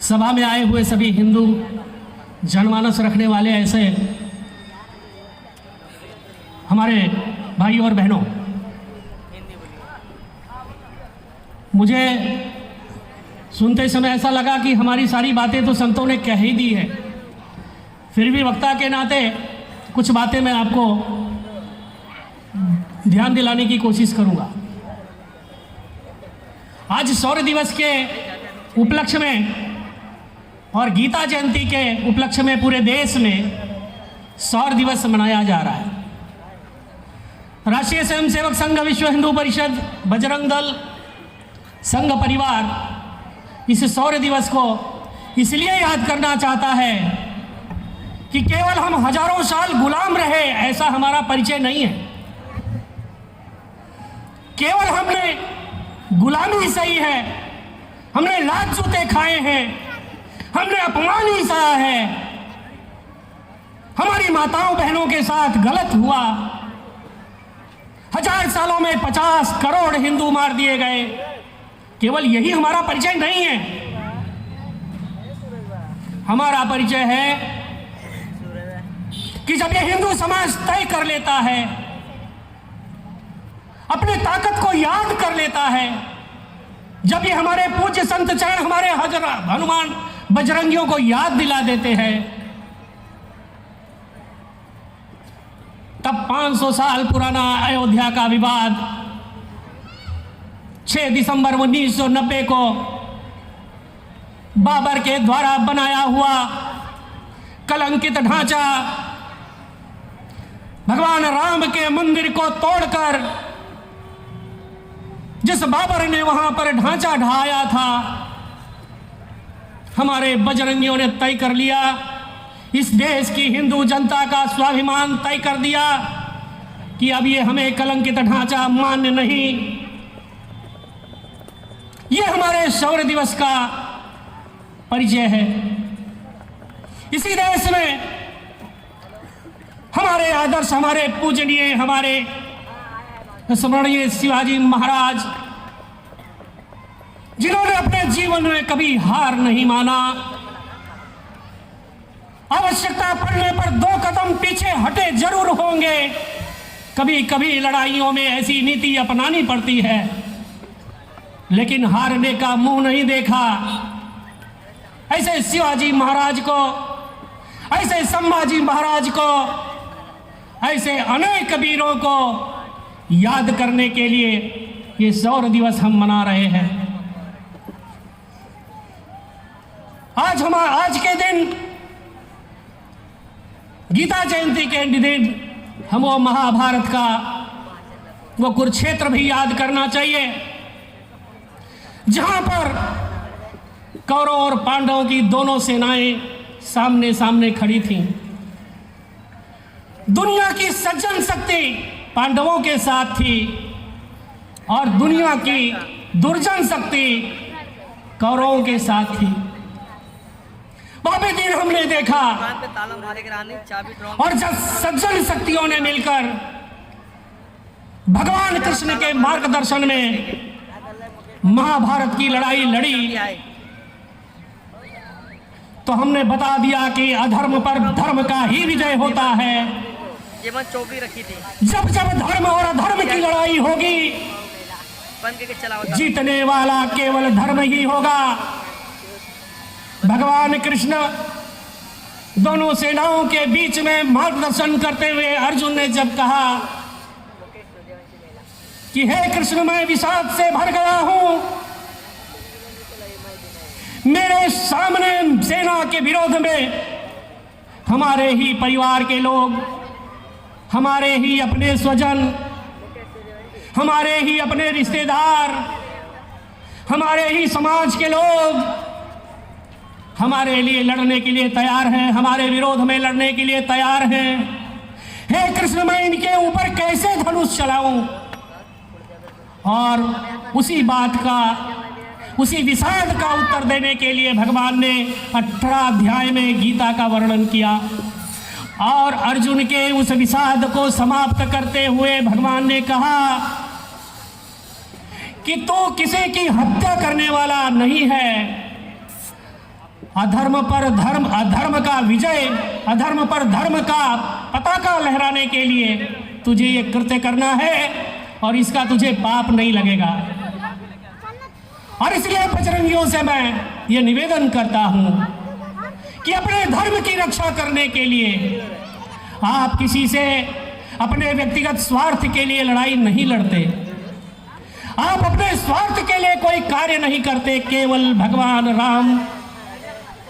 सभा में आए हुए सभी हिंदू जनमानस रखने वाले ऐसे हमारे भाई और बहनों, मुझे सुनते समय ऐसा लगा कि हमारी सारी बातें तो संतों ने कह ही दी है। फिर भी वक्ता के नाते कुछ बातें मैं आपको ध्यान दिलाने की कोशिश करूंगा। आज सौर दिवस के उपलक्ष्य में और गीता जयंती के उपलक्ष्य में पूरे देश में सौर दिवस मनाया जा रहा है। राष्ट्रीय स्वयंसेवक संघ, विश्व हिंदू परिषद, बजरंग दल, संघ परिवार इस सौर दिवस को इसलिए याद करना चाहता है कि केवल हम हजारों साल गुलाम रहे ऐसा हमारा परिचय नहीं है। केवल हमने गुलामी सही है, हमने लात जूते खाए हैं, हमने अपमान ही सहा है, हमारी माताओं बहनों के साथ गलत हुआ। 1000 सालों में 50 करोड़ हिंदू मार दिए गए। केवल यही हमारा परिचय नहीं है। हमारा परिचय है कि जब ये हिंदू समाज तय कर लेता है, अपनी ताकत को याद कर लेता है, जब ये हमारे पूज्य संत चरण हमारे हनुमान बजरंगियों को याद दिला देते हैं, तब 500 साल पुराना अयोध्या का विवाद 6 दिसंबर 1990 को बाबर के द्वारा बनाया हुआ कलंकित ढांचा भगवान राम के मंदिर को तोड़कर जिस बाबर ने वहां पर ढांचा ढाया था, हमारे बजरंगियों ने तय कर लिया, इस देश की हिंदू जनता का स्वाभिमान तय कर दिया कि अब ये हमें कलंकित ढांचा मान्य नहीं। ये हमारे शौर्य दिवस का परिचय है। इसी देश में हमारे आदर्श, हमारे पूजनीय, हमारे स्मरणीय शिवाजी महाराज, जिन्होंने अपने जीवन में कभी हार नहीं माना, आवश्यकता पड़ने पर 2 कदम पीछे हटे जरूर होंगे। कभी कभी लड़ाइयों में ऐसी नीति अपनानी पड़ती है, लेकिन हारने का मुंह नहीं देखा। ऐसे शिवाजी महाराज को, ऐसे संभाजी महाराज को, ऐसे अनेक वीरों को याद करने के लिए ये सौर दिवस हम मना रहे हैं। आज के दिन, गीता जयंती के दिन, हम वो महाभारत का वो कुरुक्षेत्र भी याद करना चाहिए, जहां पर कौरवों और पांडवों की दोनों सेनाएं सामने सामने खड़ी थीं। दुनिया की सज्जन शक्ति पांडवों के साथ थी और दुनिया की दुर्जन शक्ति कौरवों के साथ थी। बाबे दिन हमने देखा, और जब सज्जन शक्तियों ने मिलकर भगवान कृष्ण के मार्गदर्शन में महाभारत की लड़ाई लड़ी, तो हमने बता दिया कि अधर्म पर धर्म का ही विजय होता है। चौकी रखी थी, जब जब धर्म और अधर्म की लड़ाई होगी, जीतने वाला केवल धर्म ही होगा। भगवान कृष्ण दोनों सेनाओं के बीच में मार्गदर्शन करते हुए अर्जुन ने जब कहा कि हे कृष्ण, मैं विषाद से भर गया हूं, मेरे सामने सेना के विरोध में हमारे ही परिवार के लोग, हमारे ही अपने स्वजन, हमारे ही अपने रिश्तेदार, हमारे ही समाज के लोग हमारे लिए लड़ने के लिए तैयार हैं, हमारे विरोध में लड़ने के लिए तैयार हैं। हे कृष्ण, मैं इनके ऊपर कैसे धनुष चलाऊं? और उसी बात का, उसी विषाद का उत्तर देने के लिए भगवान ने 18 अध्याय में गीता का वर्णन किया, और अर्जुन के उस विषाद को समाप्त करते हुए भगवान ने कहा कि तू किसी की हत्या करने वाला नहीं है, अधर्म पर धर्म, अधर्म का विजय, अधर्म पर धर्म का पताका लहराने के लिए तुझे ये कृत्य करना है और इसका तुझे पाप नहीं लगेगा। और इसलिए बजरंगियों से मैं ये निवेदन करता हूं कि अपने धर्म की रक्षा करने के लिए आप किसी से अपने व्यक्तिगत स्वार्थ के लिए लड़ाई नहीं लड़ते, आप अपने स्वार्थ के लिए कोई कार्य नहीं करते, केवल भगवान राम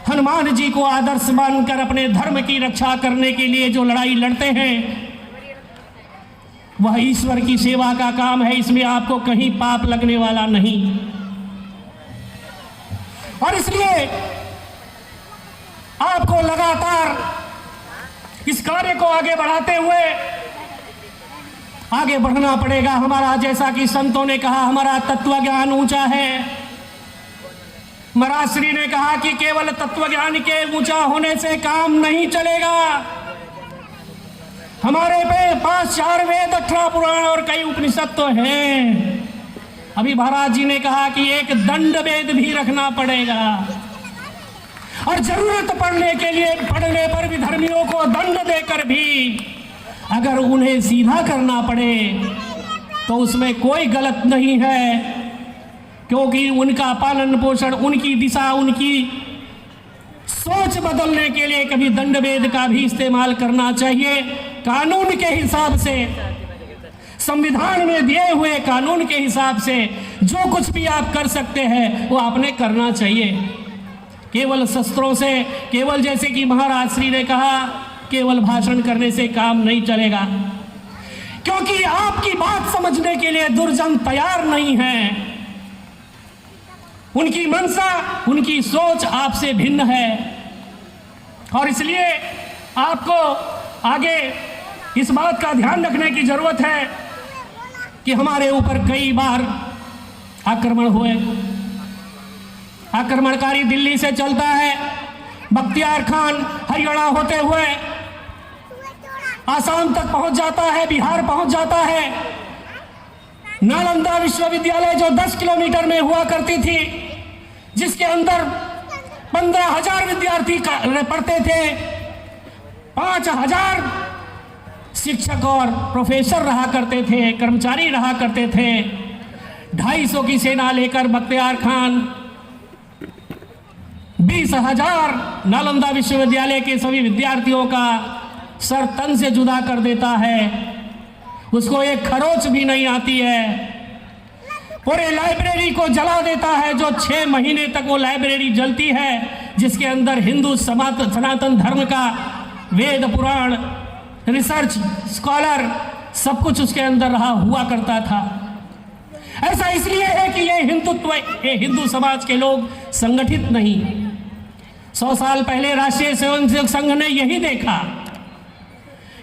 हनुमान जी को आदर्श मानकर अपने धर्म की रक्षा करने के लिए जो लड़ाई लड़ते हैं वह ईश्वर की सेवा का काम है। इसमें आपको कहीं पाप लगने वाला नहीं। और इसलिए आपको लगातार इस कार्य को आगे बढ़ाते हुए आगे बढ़ना पड़ेगा। हमारा, जैसा कि संतों ने कहा, हमारा तत्व ज्ञान ऊंचा है। महाराज श्री ने कहा कि केवल तत्व ज्ञान के ऊंचा होने से काम नहीं चलेगा। हमारे पास 4 वेद, 18 पुराण और कई उपनिषद तो हैं। अभी महाराज जी ने कहा कि एक दंड वेद भी रखना पड़ेगा और जरूरत पड़ने पर भी धर्मियों को दंड देकर भी अगर उन्हें सीधा करना पड़े तो उसमें कोई गलत नहीं है, क्योंकि उनका पालन पोषण, उनकी दिशा, उनकी सोच बदलने के लिए कभी दंड वेद का भी इस्तेमाल करना चाहिए। कानून के हिसाब से, संविधान में दिए हुए कानून के हिसाब से जो कुछ भी आप कर सकते हैं वो आपने करना चाहिए। केवल शस्त्रों से, केवल जैसे कि महाराज श्री ने कहा, केवल भाषण करने से काम नहीं चलेगा, क्योंकि आपकी बात समझने के लिए दुर्जन तैयार नहीं है। उनकी मनसा, उनकी सोच आपसे भिन्न है और इसलिए आपको आगे इस बात का ध्यान रखने की जरूरत है कि हमारे ऊपर कई बार आक्रमण हुए। आक्रमणकारी दिल्ली से चलता है, बख्तियार खान हरियाणा होते हुए आसाम तक पहुंच जाता है, बिहार पहुंच जाता है। नालंदा विश्वविद्यालय जो 10 किलोमीटर में हुआ करती थी, जिसके अंदर 15,000 विद्यार्थी पढ़ते थे, 5,000 शिक्षक और प्रोफेसर रहा करते थे, कर्मचारी रहा करते थे। 250 की सेना लेकर बख्तियार खान 20,000 नालंदा विश्वविद्यालय के सभी विद्यार्थियों का सर तन से जुदा कर देता है। उसको एक खरोच भी नहीं आती है। पूरे लाइब्रेरी को जला देता है, जो 6 महीने तक वो लाइब्रेरी जलती है, जिसके अंदर हिंदू सनातन धर्म का वेद पुराण, रिसर्च, स्कॉलर सब कुछ उसके अंदर रहा हुआ करता था। ऐसा इसलिए है कि ये हिंदू समाज के लोग संगठित नहीं। 100 साल पहले राष्ट्रीय स्वयंसेवक संघ ने यही देखा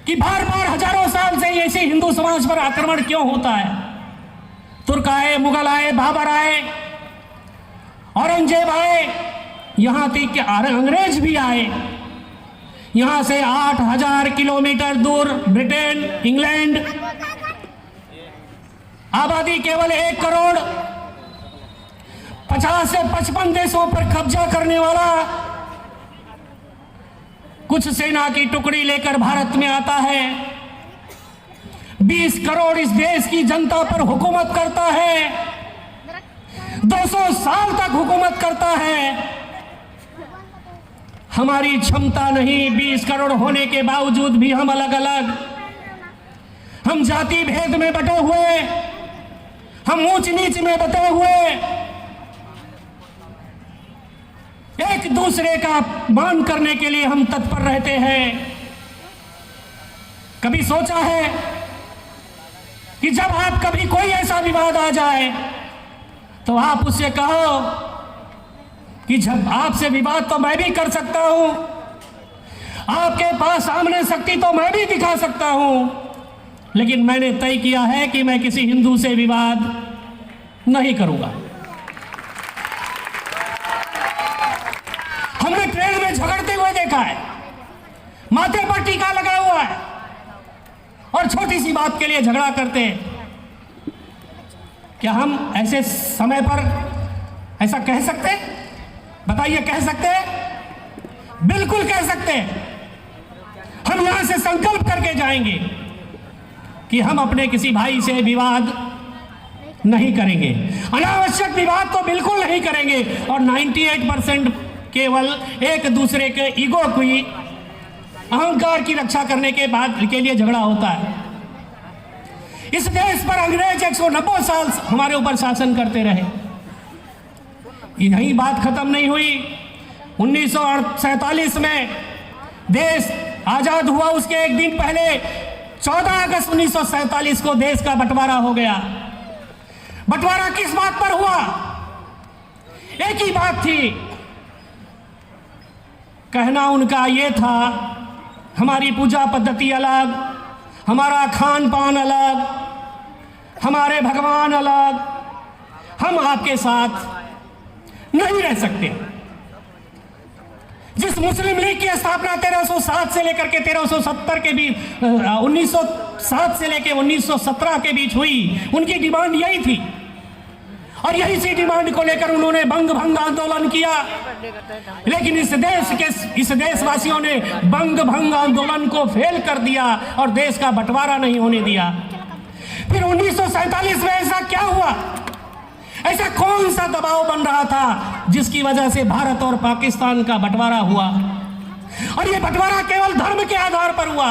कि बार बार हजारों साल से ऐसे हिंदू समाज पर आक्रमण क्यों होता है। तुर्क आए, मुगल आए, बाबर आए, औरंगजेब आए, यहां तक कि अंग्रेज भी आए। यहां से 8,000 किलोमीटर दूर ब्रिटेन, इंग्लैंड, आबादी केवल 1 करोड़, 50 से 55 देशों पर कब्जा करने वाला कुछ सेना की टुकड़ी लेकर भारत में आता है। 20 करोड़ इस देश की जनता पर हुकूमत करता है, 200 साल तक हुकूमत करता है। हमारी क्षमता नहीं, 20 करोड़ होने के बावजूद भी हम अलग अलग, हम जाति भेद में बटे हुए, हम ऊंच नीच में बटे हुए, एक दूसरे का मान करने के लिए हम तत्पर रहते हैं। कभी सोचा है कि जब आप कभी कोई ऐसा विवाद आ जाए तो आप उससे कहो कि जब आपसे विवाद तो मैं भी कर सकता हूं, आपके पास सामने शक्ति तो मैं भी दिखा सकता हूं, लेकिन मैंने तय किया है कि मैं किसी हिंदू से विवाद नहीं करूंगा। हमने ट्रेन में झगड़ते हुए देखा है, माथे पर टीका लगा हुआ है और छोटी सी बात के लिए झगड़ा करते हैं। क्या हम ऐसे समय पर ऐसा कह सकते हैं? बताइए, कह सकते हैं? बिल्कुल कह सकते हैं। हम यहां से संकल्प करके जाएंगे कि हम अपने किसी भाई से विवाद नहीं करेंगे, अनावश्यक विवाद तो बिल्कुल नहीं करेंगे। और 98% केवल एक दूसरे के ईगो की, अहंकार की रक्षा करने के बाद के लिए झगड़ा होता है। इस देश पर अंग्रेज 190 साल हमारे ऊपर शासन करते रहे, यही बात खत्म नहीं हुई। 1947 में देश आजाद हुआ, उसके एक दिन पहले 14 अगस्त 1947 को देश का बंटवारा हो गया। बंटवारा किस बात पर हुआ? एक ही बात थी, कहना उनका यह था हमारी पूजा पद्धति अलग, हमारा खान पान अलग, हमारे भगवान अलग, हम आपके साथ नहीं रह सकते। जिस मुस्लिम लीग की स्थापना 1307 से लेकर के 1370 के बीच 1907 से लेकर 1917 के बीच हुई, उनकी डिमांड यही थी और यही सी डिमांड को लेकर उन्होंने बंग भंग आंदोलन किया। लेकिन इस देशवासियों ने बंग भंग आंदोलन को फेल कर दिया और देश का बंटवारा नहीं होने दिया। फिर 1947 में ऐसा क्या हुआ? ऐसा कौन सा दबाव बन रहा था जिसकी वजह से भारत और पाकिस्तान का बंटवारा हुआ? और यह बंटवारा केवल धर्म के आधार पर हुआ।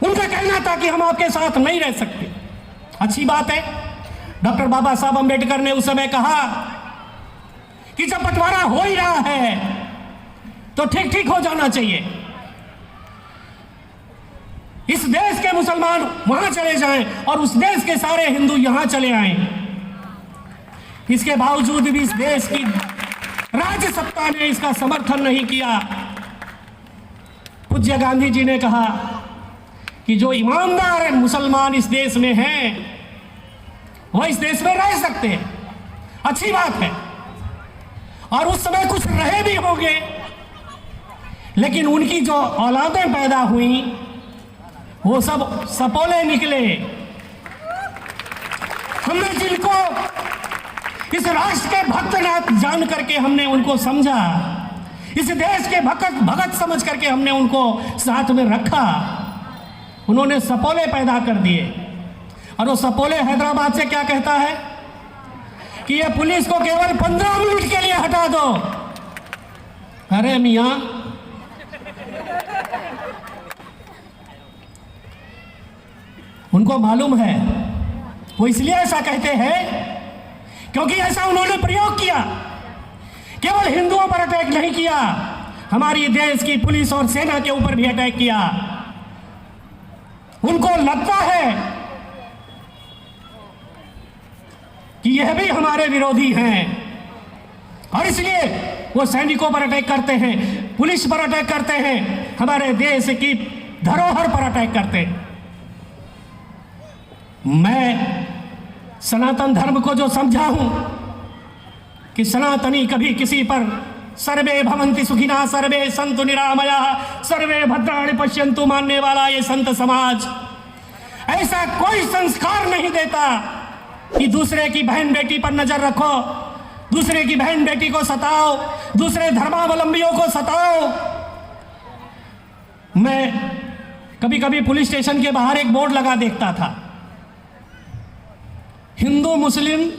उनका कहना था कि हम आपके साथ नहीं रह सकते। अच्छी बात है, डॉक्टर बाबा साहब अंबेडकर ने उस समय कहा कि जब बंटवारा हो ही रहा है तो ठीक ठीक हो जाना चाहिए। इस देश के मुसलमान वहां चले जाएं और उस देश के सारे हिंदू यहां चले आएं। इसके बावजूद भी इस देश की राज्य सत्ता ने इसका समर्थन नहीं किया। पूज्य गांधी जी ने कहा कि जो ईमानदार मुसलमान इस देश में हैं वह इस देश में रह सकते हैं, अच्छी बात है। और उस समय कुछ रहे भी होंगे, लेकिन उनकी जो औलादें पैदा हुई वो सब सपोले निकले। हमने जिनको इस राष्ट्र के भक्त जान करके हमने उनको समझा, इस देश के भगत समझ करके हमने उनको साथ में रखा, उन्होंने सपोले पैदा कर दिए। और वो सपोले हैदराबाद से क्या कहता है कि ये पुलिस को केवल 15 मिनट के लिए हटा दो। अरे मियां, उनको मालूम है, वो इसलिए ऐसा कहते हैं क्योंकि ऐसा उन्होंने प्रयोग किया। केवल हिंदुओं पर अटैक नहीं किया, हमारी देश की पुलिस और सेना के ऊपर भी अटैक किया। उनको लगता है कि यह भी हमारे विरोधी हैं और इसलिए वो सैनिकों पर अटैक करते हैं, पुलिस पर अटैक करते हैं, हमारे देश की धरोहर पर अटैक करते हैं। मैं सनातन धर्म को जो समझा हूं कि सनातनी कभी किसी पर सर्वे भवन्ति सुखिनः सर्वे सन्तु निरामयाः सर्वे भद्राणि पश्यन्तु मानने वाला ये संत समाज ऐसा कोई संस्कार नहीं देता कि दूसरे की बहन बेटी पर नजर रखो, दूसरे की बहन बेटी को सताओ, दूसरे धर्मावलंबियों को सताओ। मैं कभी कभी पुलिस स्टेशन के बाहर एक बोर्ड लगा देखता था, हिंदू मुस्लिम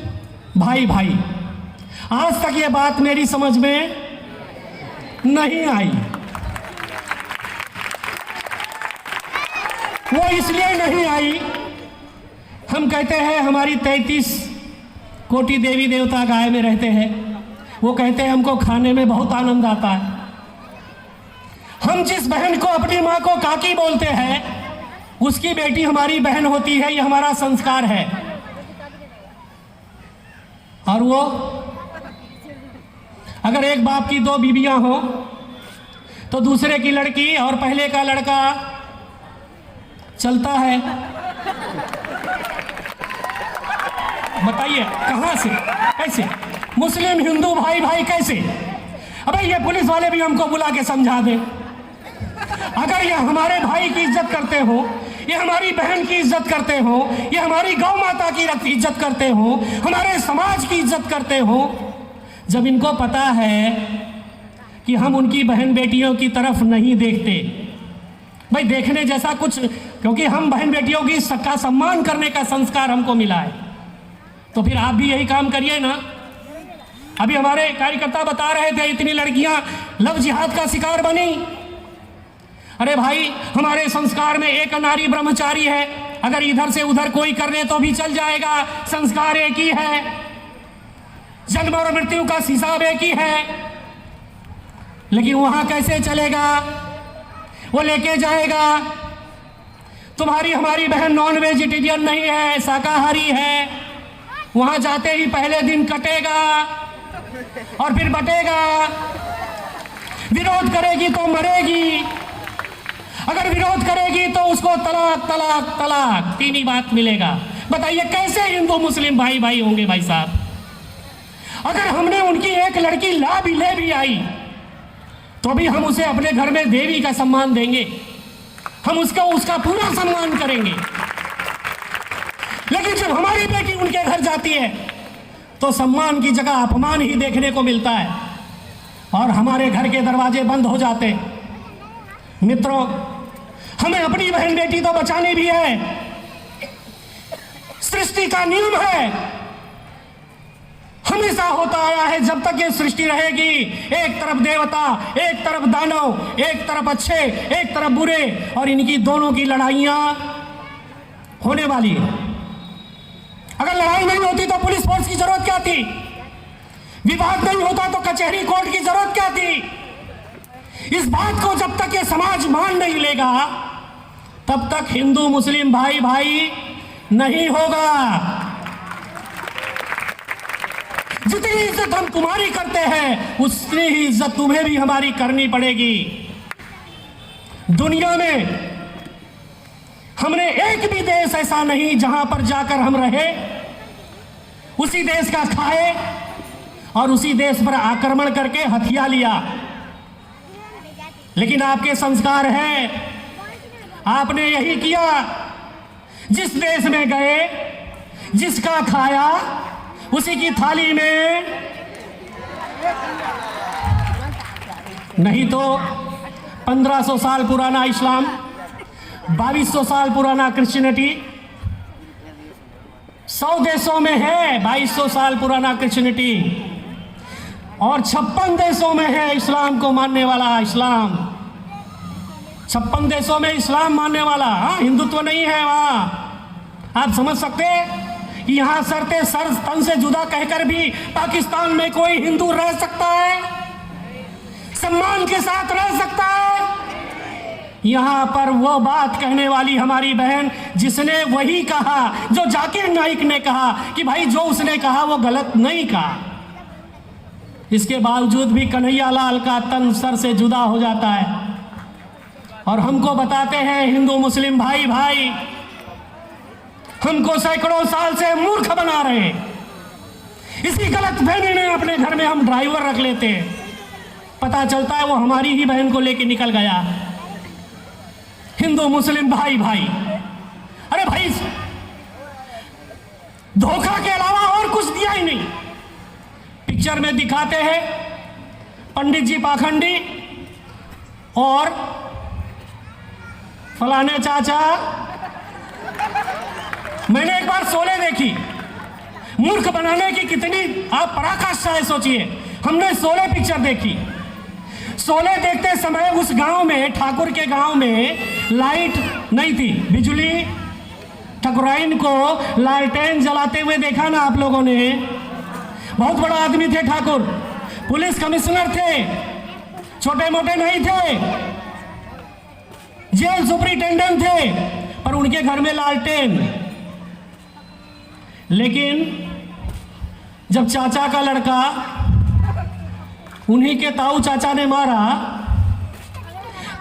भाई भाई। आज तक ये बात मेरी समझ में नहीं आई। वो इसलिए नहीं आई, हम कहते हैं हमारी 33 कोटि देवी देवता गाय में रहते हैं, वो कहते हैं हमको खाने में बहुत आनंद आता है। हम जिस बहन को अपनी माँ को काकी बोलते हैं उसकी बेटी हमारी बहन होती है, ये हमारा संस्कार है। और वो अगर एक बाप की 2 बीबियां हो तो दूसरे की लड़की और पहले का लड़का चलता है। बताइए कहां से, कैसे? मुस्लिम हिंदू भाई भाई कैसे? अबे ये पुलिस वाले भी हमको बुला के समझा दे। अगर ये हमारे भाई की इज्जत करते हो, ये हमारी बहन की इज्जत करते हो, ये हमारी गौ माता की इज्जत करते हो, हमारे समाज की इज्जत करते हो, जब इनको पता है कि हम उनकी बहन बेटियों की तरफ नहीं देखते। भाई देखने जैसा कुछ, क्योंकि हम बहन बेटियों की सबका सम्मान करने का संस्कार हमको मिला है, तो फिर आप भी यही काम करिए ना। अभी हमारे कार्यकर्ता बता रहे थे इतनी लड़कियां लव जिहाद का शिकार बनी। अरे भाई हमारे संस्कार में एक नारी ब्रह्मचारी है, अगर इधर से उधर कोई करने तो भी चल जाएगा, संस्कार एक ही है, जन्म और मृत्यु का हिसाब एक ही है। लेकिन वहां कैसे चलेगा, वो लेके जाएगा। तुम्हारी हमारी बहन नॉन वेजिटेरियन नहीं है, शाकाहारी है, वहां जाते ही पहले दिन कटेगा और फिर बटेगा। विरोध करेगी तो मरेगी, अगर विरोध करेगी तो उसको तलाक तलाक तलाक, तीन ही बात मिलेगा। बताइए कैसे हिंदू मुस्लिम भाई भाई होंगे भाई साहब। अगर हमने उनकी एक लड़की ला भी ले भी आई तो भी हम उसे अपने घर में देवी का सम्मान देंगे, हम उसका पूरा सम्मान करेंगे। लेकिन जब हमारी बेटी उनके घर जाती है तो सम्मान की जगह अपमान ही देखने को मिलता है और हमारे घर के दरवाजे बंद हो जाते हैं। मित्रों, हमें अपनी बहन बेटी तो बचानी भी है। सृष्टि का नियम है, हमेशा होता आया है, जब तक ये सृष्टि रहेगी, एक तरफ देवता, एक तरफ दानव, एक तरफ अच्छे, एक तरफ बुरे, और इनकी दोनों की लड़ाइयां होने वाली है। अगर लड़ाई नहीं होती तो पुलिस फोर्स की जरूरत क्या थी, विवाद नहीं होता तो कचहरी कोर्ट की जरूरत क्या थी। इस बात को जब तक ये समाज मान नहीं लेगा तब तक हिंदू मुस्लिम भाई भाई नहीं होगा। जितनी इज्जत हम तुम्हारी करते हैं उतनी ही इज्जत तुम्हें भी हमारी करनी पड़ेगी। दुनिया में हमने एक भी देश ऐसा नहीं जहां पर जाकर हम रहे, उसी देश का खाए और उसी देश पर आक्रमण करके हथिया लिया। लेकिन आपके संस्कार हैं, आपने यही किया, जिस देश में गए, जिसका खाया, उसी की थाली में। नहीं तो 1500 साल पुराना इस्लाम, 2200 साल पुराना क्रिश्चियनिटी, 100 देशों में है 2200 साल पुराना क्रिश्चियनिटी, और 56 देशों में है इस्लाम को मानने वाला इस्लाम। 56 देशों में इस्लाम मानने वाला, हाँ, हिंदुत्व नहीं है वहां। आप समझ सकते हैं कि यहां सरते सर तन से जुदा कहकर भी पाकिस्तान में कोई हिंदू रह सकता है, सम्मान के साथ रह सकता है। यहां पर वो बात कहने वाली हमारी बहन, जिसने वही कहा जो जाकिर नाइक ने कहा कि भाई जो उसने कहा वो गलत नहीं कहा, इसके बावजूद भी कन्हैया लाल का तन सर से जुदा हो जाता है और हमको बताते हैं हिंदू मुस्लिम भाई भाई, हमको सैकड़ों साल से मूर्ख बना रहे हैं। इसी गलत फहमी में अपने घर में हम ड्राइवर रख लेते हैं, पता चलता है वो हमारी ही बहन को लेके निकल गया। हिंदू मुस्लिम भाई भाई, अरे भाई धोखा के अलावा और कुछ दिया ही नहीं। पिक्चर में दिखाते हैं पंडित जी पाखंडी और फलाने चाचा। मैंने एक बार शोले देखी, मूर्ख बनाने की कितनी आप पराकाष्ठा है सोचिए। हमने शोले पिक्चर देखी, शोले देखते समय उस गांव में, ठाकुर के गांव में लाइट नहीं थी, बिजली, ठकुराइन को लालटेन जलाते हुए देखा ना आप लोगों ने। बहुत बड़ा आदमी थे ठाकुर, पुलिस कमिश्नर थे, छोटे मोटे नहीं थे, जेल सुपरिटेंडेंट थे, पर उनके घर में लालटेन। लेकिन जब चाचा का लड़का उन्हीं के ताऊ चाचा ने मारा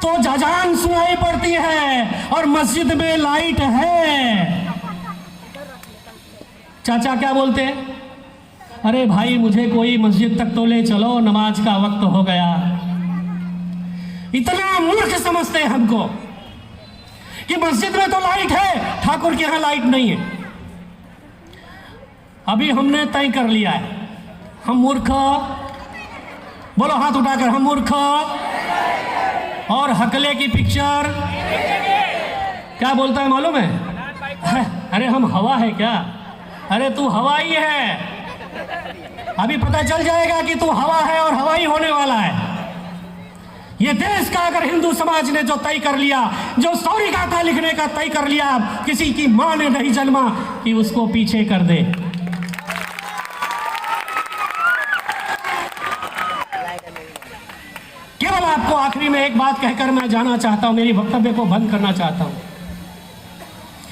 तो जजान सुनाई पड़ती है और मस्जिद में लाइट है। चाचा क्या बोलते हैं, अरे भाई मुझे कोई मस्जिद तक तो ले चलो, नमाज का वक्त हो गया। इतना मूर्ख समझते हैं हमको कि मस्जिद में तो लाइट है, ठाकुर के यहां लाइट नहीं है। अभी हमने तय कर लिया है, हम मूर्ख बोलो हाथ उठाकर, हम मूर्ख। और हकले की पिक्चर क्या बोलता है मालूम है? अरे हम हवा है क्या? अरे तू हवाई है, अभी पता चल जाएगा कि तू हवा है और हवाई होने वाला है। ये देश का अगर हिंदू समाज ने जो तय कर लिया, जो सॉरी गाथा लिखने का तय कर लिया, किसी की मां ने नहीं जन्मा कि उसको पीछे कर दे। केवल आपको आखिरी में एक बात कहकर मैं जाना चाहता हूं, मेरी वक्तव्य को बंद करना चाहता हूं।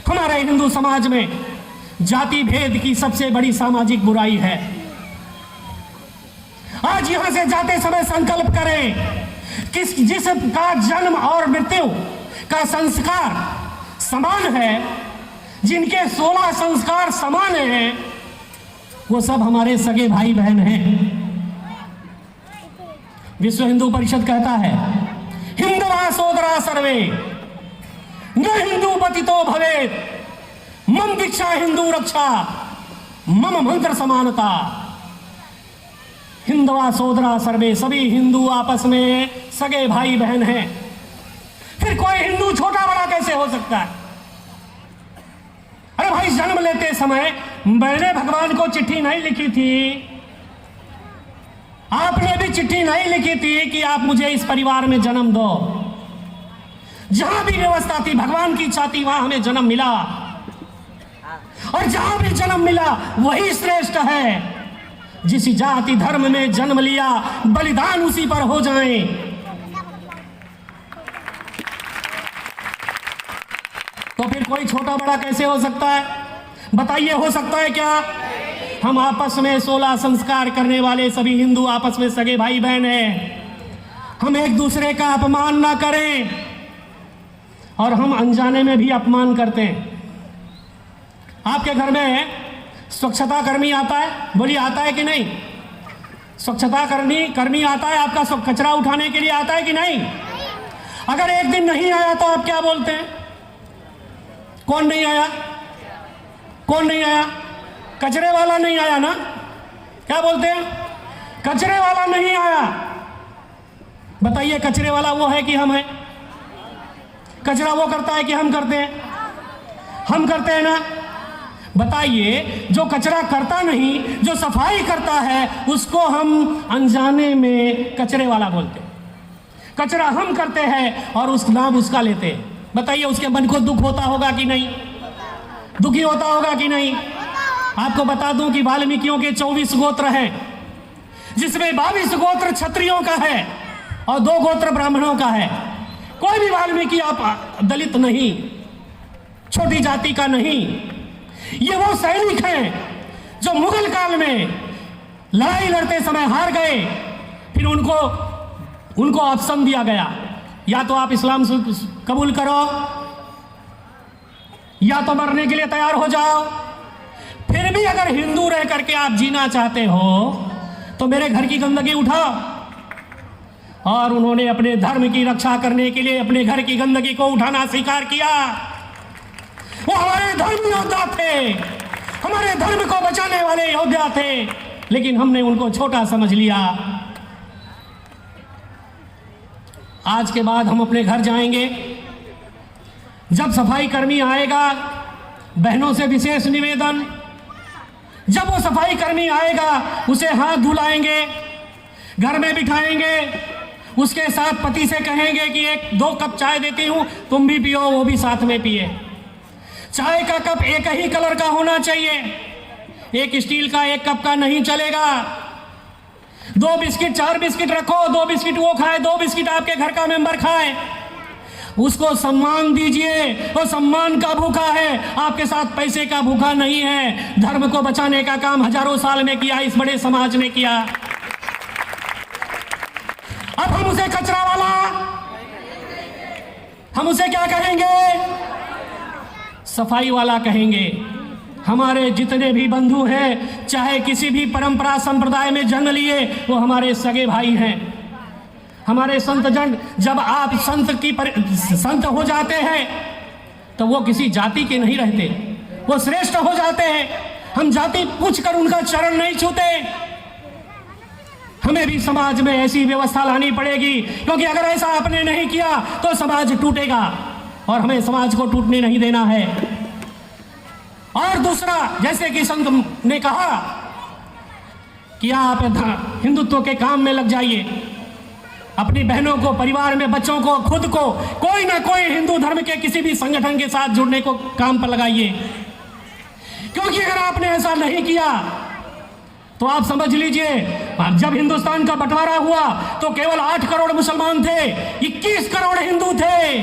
हमारे हिंदू समाज में जाति भेद की सबसे बड़ी सामाजिक बुराई है। आज यहां से जाते समय संकल्प करें, जिसका जन्म और मृत्यु का संस्कार समान है, जिनके 16 संस्कार समान हैं, वो सब हमारे सगे भाई बहन हैं। विश्व हिंदू परिषद कहता है, हिंदवा सोदरा सर्वे न हिंदू पतितो भवेत, मम दीक्षा हिंदू रक्षा, मम मंत्र समानता। हिंदवा सोदरा सर्वे, सभी हिंदू आपस में सगे भाई बहन हैं। फिर कोई हिंदू छोटा बड़ा कैसे हो सकता है? अरे भाई, जन्म लेते समय मैंने भगवान को चिट्ठी नहीं लिखी थी, आपने भी चिट्ठी नहीं लिखी थी कि आप मुझे इस परिवार में जन्म दो। जहां भी व्यवस्था थी, भगवान की इच्छा थी, वहां हमें जन्म मिला, और जहां भी जन्म मिला वही श्रेष्ठ है। जिस जाति धर्म में जन्म लिया, बलिदान उसी पर हो जाए। तो फिर कोई छोटा बड़ा कैसे हो सकता है? बताइए, हो सकता है क्या? हम आपस में 16 संस्कार करने वाले सभी हिंदू आपस में सगे भाई बहन हैं। हम एक दूसरे का अपमान ना करें, और हम अनजाने में भी अपमान करते हैं। आपके घर में स्वच्छता कर्मी आता है? बोलिए, आता है कि नहीं? स्वच्छता कर्मी आता है आपका, कचरा उठाने के लिए आता है कि नहीं? अगर एक दिन नहीं आया तो आप क्या बोलते हैं? कौन नहीं आया? कौन नहीं आया? कचरे वाला नहीं आया ना? क्या बोलते हैं? कचरे वाला नहीं आया। बताइए, कचरे वाला वो है कि हम हैं? कचरा वो करता है कि हम करते हैं? हम करते हैं ना? बताइए, जो कचरा करता नहीं, जो सफाई करता है, उसको हम अनजाने में कचरे वाला बोलते हैं। कचरा हम करते हैं और उस नाम उसका लेते हैं। बताइए, उसके मन को दुख होता होगा कि नहीं? दुखी होता होगा कि नहीं? आपको बता दूं कि वाल्मीकियों के 24 गोत्र हैं, जिसमें 22 गोत्र क्षत्रियों का है और 2 गोत्र ब्राह्मणों का है। कोई भी वाल्मीकि आप दलित नहीं, छोटी जाति का नहीं। ये वो सैनिक हैं जो मुगल काल में लड़ाई लड़ते समय हार गए, फिर उनको ऑप्शन दिया गया, या तो आप इस्लाम कबूल करो या तो मरने के लिए तैयार हो जाओ। फिर भी अगर हिंदू रह करके आप जीना चाहते हो तो मेरे घर की गंदगी उठाओ। और उन्होंने अपने धर्म की रक्षा करने के लिए अपने घर की गंदगी को उठाना स्वीकार किया। वो हमारे धर्म योद्धा थे, हमारे धर्म को बचाने वाले योद्धा थे, लेकिन हमने उनको छोटा समझ लिया। आज के बाद हम अपने घर जाएंगे, जब सफाई कर्मी आएगा, बहनों से विशेष निवेदन, जब वो सफाई कर्मी आएगा उसे हाथ धुलाएंगे, घर में बिठाएंगे, उसके साथ पति से कहेंगे कि 1-2 कप चाय देती हूं, तुम भी पियो, वो भी साथ में पिए। चाय का कप एक ही कलर का होना चाहिए, एक स्टील का 1 कप का नहीं चलेगा। 2 बिस्किट 4 बिस्किट रखो, 2 बिस्किट वो खाए, 2 बिस्किट आपके घर का मेंबर खाए। उसको सम्मान दीजिए, वो सम्मान का भूखा है, आपके साथ पैसे का भूखा नहीं है। धर्म को बचाने का काम हजारों साल में किया, इस बड़े समाज ने किया। अब हम उसे कचरा वाला, हम उसे क्या कहेंगे? सफाई वाला कहेंगे। हमारे जितने भी बंधु हैं, चाहे किसी भी परंपरा संप्रदाय में जन्म लिए, वो हमारे सगे भाई हैं। हमारे संत जन, जब आप संत हो जाते हैं तो वो किसी जाति के नहीं रहते, वो श्रेष्ठ हो जाते हैं। हम जाति पूछकर उनका चरण नहीं छूते, हमें भी समाज में ऐसी व्यवस्था लानी पड़ेगी, क्योंकि अगर ऐसा आपने नहीं किया तो समाज टूटेगा और हमें समाज को टूटने नहीं देना है। और दूसरा, जैसे कि संत ने कहा कि आप हिंदुत्व के काम में लग जाइए, अपनी बहनों को, परिवार में बच्चों को, खुद को कोई ना कोई हिंदू धर्म के किसी भी संगठन के साथ जुड़ने को काम पर लगाइए, क्योंकि अगर आपने ऐसा नहीं किया तो आप समझ लीजिए, जब हिंदुस्तान का बंटवारा हुआ तो केवल 8 करोड़ मुसलमान थे, 21 करोड़ हिंदू थे।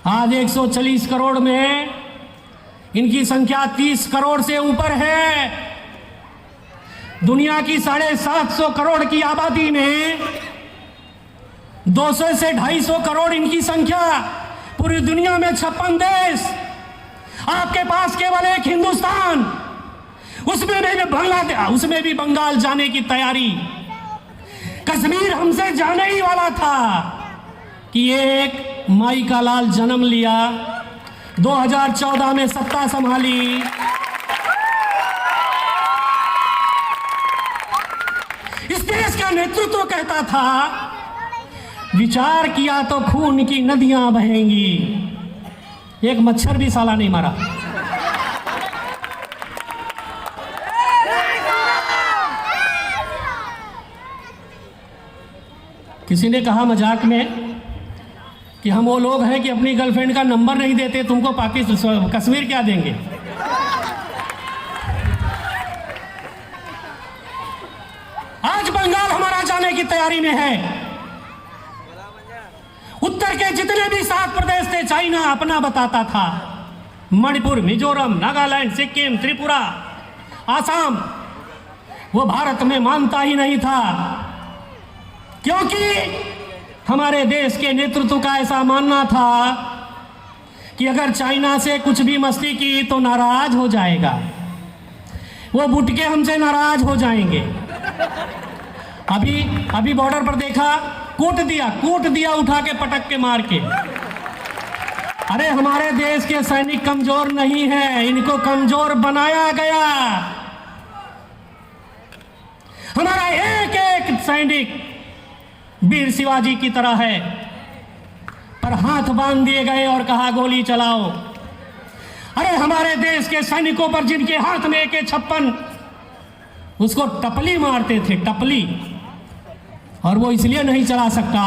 आज 140 करोड़ में इनकी संख्या 30 करोड़ से ऊपर है। दुनिया की 750 करोड़ की आबादी में 200 से 250 करोड़ इनकी संख्या। पूरी दुनिया में 56 देश, आपके पास केवल एक हिंदुस्तान, उसमें भी बंगाल जाने की तैयारी। कश्मीर हमसे जाने ही वाला था कि एक माई का लाल जन्म लिया, 2014 में सत्ता संभाली। इस देश का नेतृत्व कहता था, विचार किया तो खून की नदियां बहेंगी। एक मच्छर भी साला नहीं मारा। किसी ने कहा मजाक में कि हम वो लोग हैं कि अपनी गर्लफ्रेंड का नंबर नहीं देते, तुमको पाकिस्तान कश्मीर क्या देंगे। आज बंगाल हमारा जाने की तैयारी में है। उत्तर के जितने भी 7 प्रदेश थे, चाइना अपना बताता था। मणिपुर, मिजोरम, नागालैंड, सिक्किम, त्रिपुरा, आसाम, वो भारत में मानता ही नहीं था, क्योंकि हमारे देश के नेतृत्व का ऐसा मानना था कि अगर चाइना से कुछ भी मस्ती की तो नाराज हो जाएगा, वो बुटके हमसे नाराज हो जाएंगे। अभी बॉर्डर पर देखा, कूट दिया उठा के, पटक के, मार के। अरे हमारे देश के सैनिक कमजोर नहीं है, इनको कमजोर बनाया गया। हमारा एक एक सैनिक वीर शिवाजी की तरह है, पर हाथ बांध दिए गए और कहा गोली चलाओ। अरे हमारे देश के सैनिकों पर जिनके हाथ में AK-56, उसको टपली मारते थे, टपली। और वो इसलिए नहीं चला सकता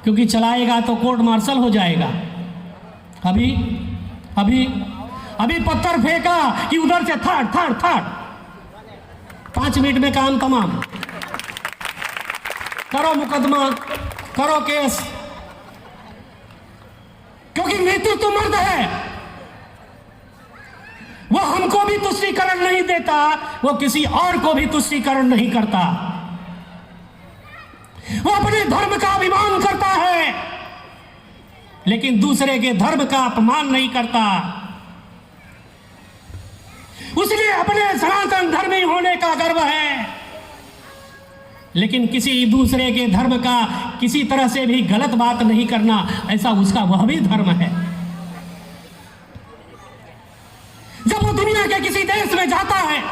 क्योंकि चलाएगा तो कोर्ट मार्शल हो जाएगा। अभी पत्थर फेंका कि उधर से थड़ 5 मिनट में काम तमाम। करो मुकदमा, करो केस, क्योंकि नेतृत्व मर्द है। वो हमको भी तुष्टीकरण नहीं देता, वो किसी और को भी तुष्टीकरण नहीं करता। वो अपने धर्म का अभिमान करता है, लेकिन दूसरे के धर्म का अपमान नहीं करता। उसने अपने सनातन धर्मी होने का गर्व है, लेकिन किसी दूसरे के धर्म का किसी तरह से भी गलत बात नहीं करना, ऐसा उसका वह भी धर्म है। जब वो दुनिया के किसी देश में जाता है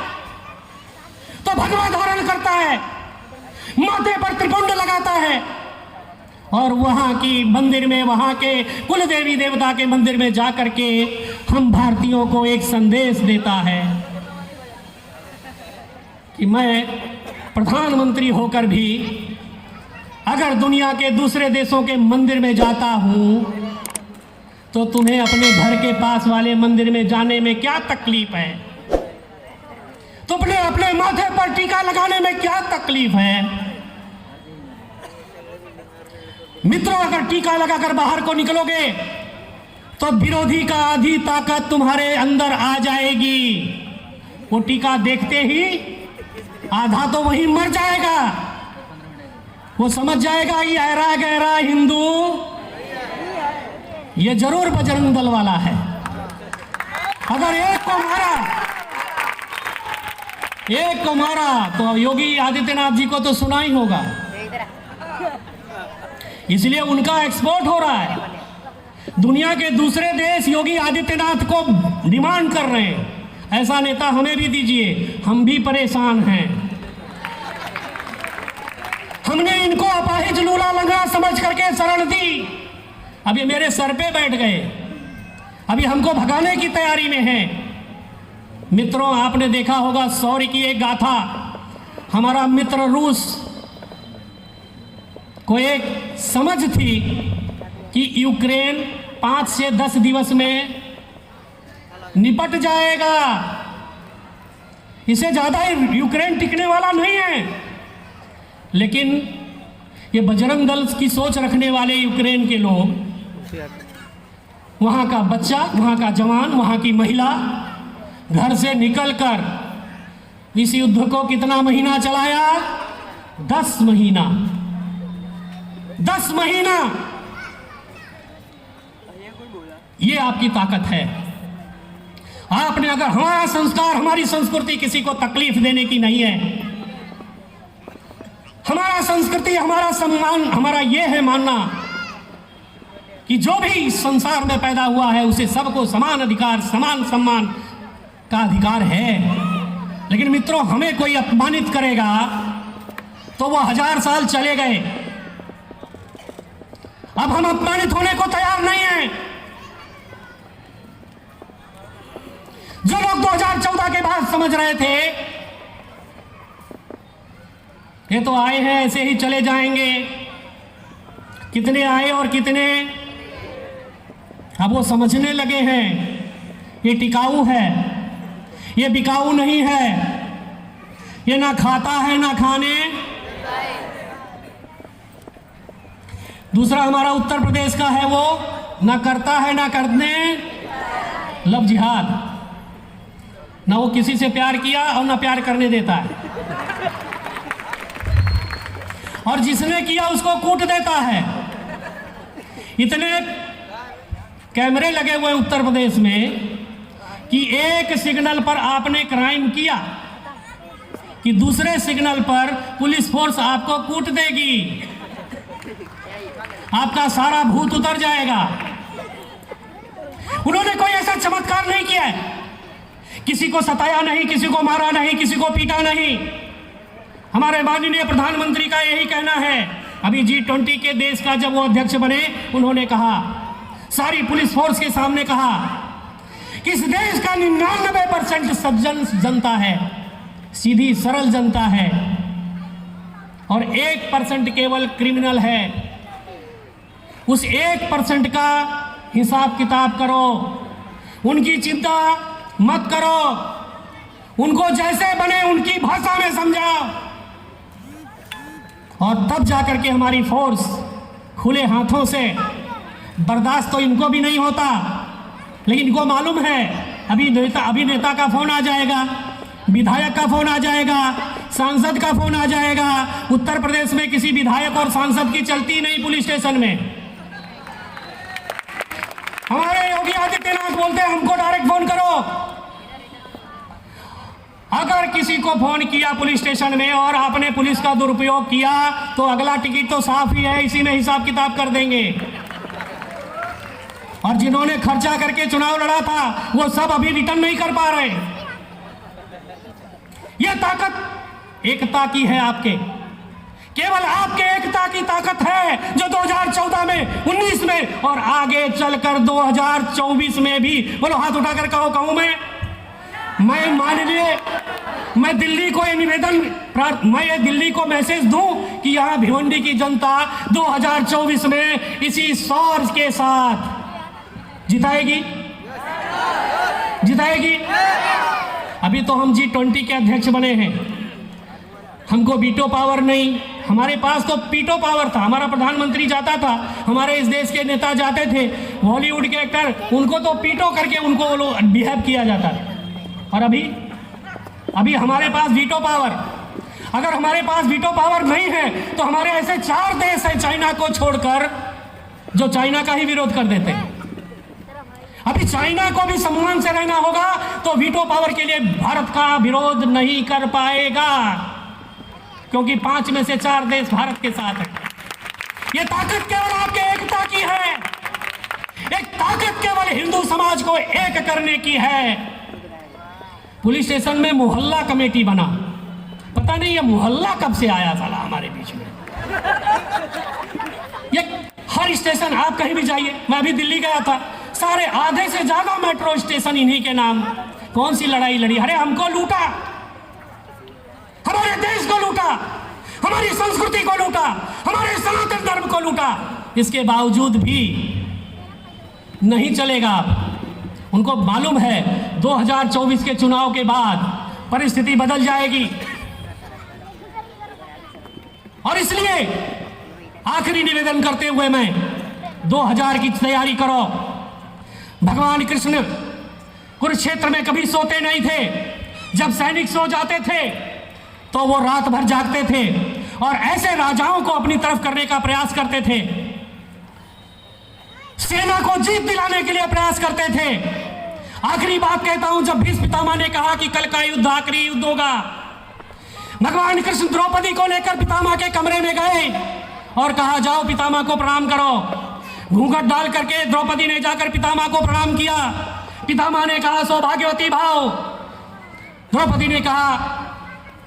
तो भगवा धारण करता है, माथे पर त्रिपुंड लगाता है, और वहां की मंदिर में, वहां के कुल देवी देवता के मंदिर में जाकर के हम भारतीयों को एक संदेश देता है कि मैं प्रधानमंत्री होकर भी अगर दुनिया के दूसरे देशों के मंदिर में जाता हूं तो तुम्हें अपने घर के पास वाले मंदिर में जाने में क्या तकलीफ है? तुम्हें अपने माथे पर टीका लगाने में क्या तकलीफ है? मित्रों, अगर टीका लगाकर बाहर को निकलोगे तो विरोधी का आधी ताकत तुम्हारे अंदर आ जाएगी। वो टीका देखते ही आधा तो वहीं मर जाएगा। वो समझ जाएगा ये ऐरा गहरा हिंदू ये जरूर बजरंग दल वाला है। अगर एक को मारा तो योगी आदित्यनाथ जी को तो सुना ही होगा, इसलिए उनका एक्सपोर्ट हो रहा है। दुनिया के दूसरे देश योगी आदित्यनाथ को डिमांड कर रहे हैं, ऐसा नेता हमें भी दीजिए, हम भी परेशान हैं। हमने इनको अपाहिज लूला लंगड़ा समझ करके शरण दी। अब ये मेरे सर पे बैठ गए, अभी हमको भगाने की तैयारी में है। मित्रों, आपने देखा होगा शौर्य की एक गाथा। हमारा मित्र रूस को एक समझ थी कि यूक्रेन 5 से 10 दिवस में निपट जाएगा, इससे ज्यादा यूक्रेन टिकने वाला नहीं है। लेकिन ये बजरंग दल की सोच रखने वाले यूक्रेन के लोग, वहां का बच्चा, वहां का जवान, वहां की महिला घर से निकलकर इस युद्ध को कितना महीना चलाया? 10 महीना। 10 महीना, ये आपकी ताकत है। आपने अगर, हमारा संस्कार, हमारी संस्कृति किसी को तकलीफ देने की नहीं है। हमारा संस्कृति, हमारा सम्मान, हमारा ये है मानना कि जो भी संसार में पैदा हुआ है उसे सबको समान अधिकार, समान सम्मान का अधिकार है। लेकिन मित्रों, हमें कोई अपमानित करेगा तो वो 1000 साल चले गए। अब हम अपमानित होने को तैयार नहीं हैं। जो लोग 2014 के बाद समझ रहे थे ये तो आए हैं ऐसे ही चले जाएंगे, कितने आए और कितने अब वो समझने लगे हैं ये टिकाऊ है, ये बिकाऊ नहीं है, ये ना खाता है ना खाने। दूसरा हमारा उत्तर प्रदेश का है, वो ना करता है ना करने लव जिहाद, ना वो किसी से प्यार किया और ना प्यार करने देता है, और जिसने किया उसको कूट देता है। इतने कैमरे लगे हुए उत्तर प्रदेश में कि एक सिग्नल पर आपने क्राइम किया कि दूसरे सिग्नल पर पुलिस फोर्स आपको कूट देगी, आपका सारा भूत उतर जाएगा। उन्होंने कोई ऐसा चमत्कार नहीं किया है, किसी को सताया नहीं, किसी को मारा नहीं, किसी को पीटा नहीं। हमारे माननीय प्रधानमंत्री का यही कहना है। अभी G20 के देश का जब वो अध्यक्ष बने, उन्होंने कहा, सारी पुलिस फोर्स के सामने कहा कि इस देश का 99% सज्जन जनता है, सीधी सरल जनता है, और 1% केवल क्रिमिनल है। उस 1% का हिसाब किताब करो, उनकी चिंता मत करो, उनको जैसे बने उनकी भाषा में समझाओ, और तब जाकर के हमारी फोर्स खुले हाथों से, बर्दाश्त तो इनको भी नहीं होता, लेकिन इनको मालूम है अभिनेता का फोन आ जाएगा, विधायक का फोन आ जाएगा, सांसद का फोन आ जाएगा। उत्तर प्रदेश में किसी विधायक और सांसद की चलती नहीं पुलिस स्टेशन में। हमारे योगी आदित्यनाथ बोलते हैं हमको डायरेक्ट फोन करो। अगर किसी को फोन किया पुलिस स्टेशन में और आपने पुलिस का दुरुपयोग किया तो अगला टिकट तो साफ ही है, इसी में हिसाब किताब कर देंगे। और जिन्होंने खर्चा करके चुनाव लड़ा था वो सब अभी रिटर्न नहीं कर पा रहे। यह ताकत एकता की है, आपके, केवल आपके एकता की ताकत है जो 2014 में, 19 में और आगे चलकर 2024 में भी। बोलो, हाथ उठाकर कहो, कहूं मैं माननीय, मैं दिल्ली को ये निवेदन, मैं ये दिल्ली को मैसेज दूं कि यहां भिवंडी की जनता 2024 में इसी शौर्य के साथ जिताएगी। अभी तो हम G20 के अध्यक्ष बने हैं, हमको वीटो पावर नहीं, हमारे पास तो पीटो पावर था। हमारा प्रधानमंत्री जाता था, हमारे इस देश के नेता जाते थे, बॉलीवुड के एक्टर, उनको तो पीटो करके उनको वो लोग बिहेव किया जाता था। और अभी हमारे पास वीटो पावर, अगर हमारे पास वीटो पावर नहीं है तो हमारे ऐसे 4 देश हैं चाइना को छोड़कर जो चाइना का ही विरोध कर देते हैं। अभी चाइना को भी सम्मान से रहना होगा तो वीटो पावर के लिए भारत का विरोध नहीं कर पाएगा, क्योंकि 5 में से 4 देश भारत के साथ हैं। ये ताकत केवल आपके एकता की है, एक ताकत केवल हिंदू समाज को एक करने की है। पुलिस स्टेशन में मोहल्ला कमेटी बना, पता नहीं ये मोहल्ला कब से आया साला हमारे बीच में। ये हर स्टेशन, आप कहीं भी जाइए, मैं अभी दिल्ली गया था, सारे आधे से ज्यादा मेट्रो स्टेशन इन्हीं के नाम। कौन सी लड़ाई लड़ी? अरे हमको लूटा, हमारे देश को लूटा, हमारी संस्कृति को लूटा, हमारे सनातन धर्म को लूटा। इसके बावजूद भी नहीं चलेगा। उनको मालूम है 2024 के चुनाव के बाद परिस्थिति बदल जाएगी, और इसलिए आखिरी निवेदन करते हुए मैं 2000 की तैयारी करो। भगवान कृष्ण कुरुक्षेत्र में कभी सोते नहीं थे। जब सैनिक सो जाते थे तो वो रात भर जागते थे और ऐसे राजाओं को अपनी तरफ करने का प्रयास करते थे, सेना को जीत दिलाने के लिए प्रयास करते थे। आखिरी बात कहता हूं, जब भीष्म पितामह ने कहा कि कल का युद्ध आखिरी युद्ध होगा, भगवान कृष्ण द्रौपदी को लेकर पितामह के कमरे में गए और कहा जाओ पितामह को प्रणाम करो। घूंघट डाल करके द्रौपदी ने जाकर पितामह को प्रणाम किया। पितामह ने कहा सौभाग्यवती भाव। द्रौपदी ने कहा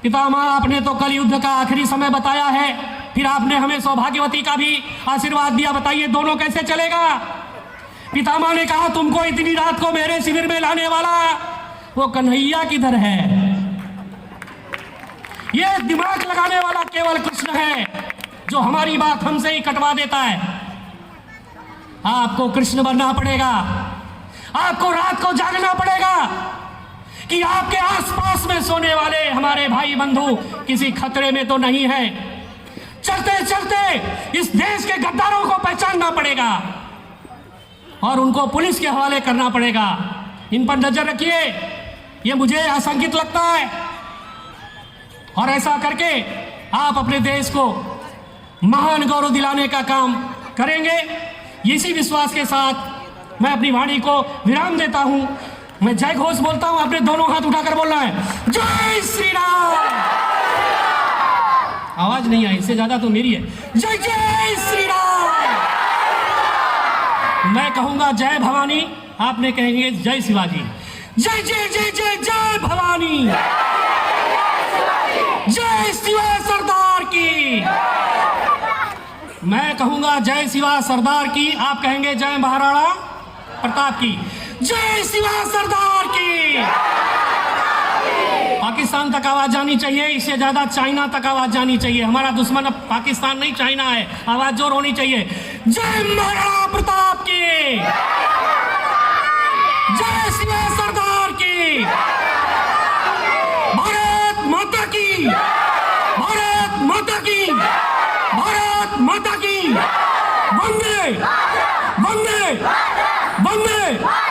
पितामह आपने तो कल युद्ध का आखिरी समय बताया है, फिर आपने हमें सौभाग्यवती का भी आशीर्वाद दिया, बताइए दोनों कैसे चलेगा? पितामह ने कहा तुमको इतनी रात को मेरे शिविर में लाने वाला वो कन्हैया किधर है? ये दिमाग लगाने वाला केवल कृष्ण है जो हमारी बात हमसे ही कटवा देता है। आपको कृष्ण बनना पड़ेगा, आपको रात को जागना पड़ेगा कि आपके आसपास में सोने वाले हमारे भाई बंधु किसी खतरे में तो नहीं है। चलते चलते इस देश के गद्दारों को पहचानना पड़ेगा और उनको पुलिस के हवाले करना पड़ेगा। इन पर नजर रखिए, ये मुझे आशंकित लगता है, और ऐसा करके आप अपने देश को महान गौरव दिलाने का काम करेंगे। इसी विश्वास के साथ मैं अपनी वाणी को विराम देता हूं। मैं जय घोष बोलता हूं, आपने दोनों हाथ उठाकर बोलना है जय श्री राम। आवाज नहीं आई, इससे ज्यादा तो मेरी है। जय जय श्री राम। मैं कहूंगा जय भवानी, आपने कहेंगे जय शिवाजी। जय जय जय जय जय भवानी, जय शिवा सरदार की। मैं कहूंगा जय शिवा सरदार की, आप कहेंगे जय महाराणा प्रताप की। जय शिवा सरदार की। पाकिस्तान तक आवाज जानी चाहिए, इससे ज्यादा चाइना तक आवाज जानी चाहिए। हमारा दुश्मन अब पाकिस्तान नहीं चाइना है, आवाज जोर होनी चाहिए। जय महाराणा प्रताप की, जय शिवा सरदार की। भारत माता की, भारत माता की, भारत माता की। वंदे वंदे वंदे।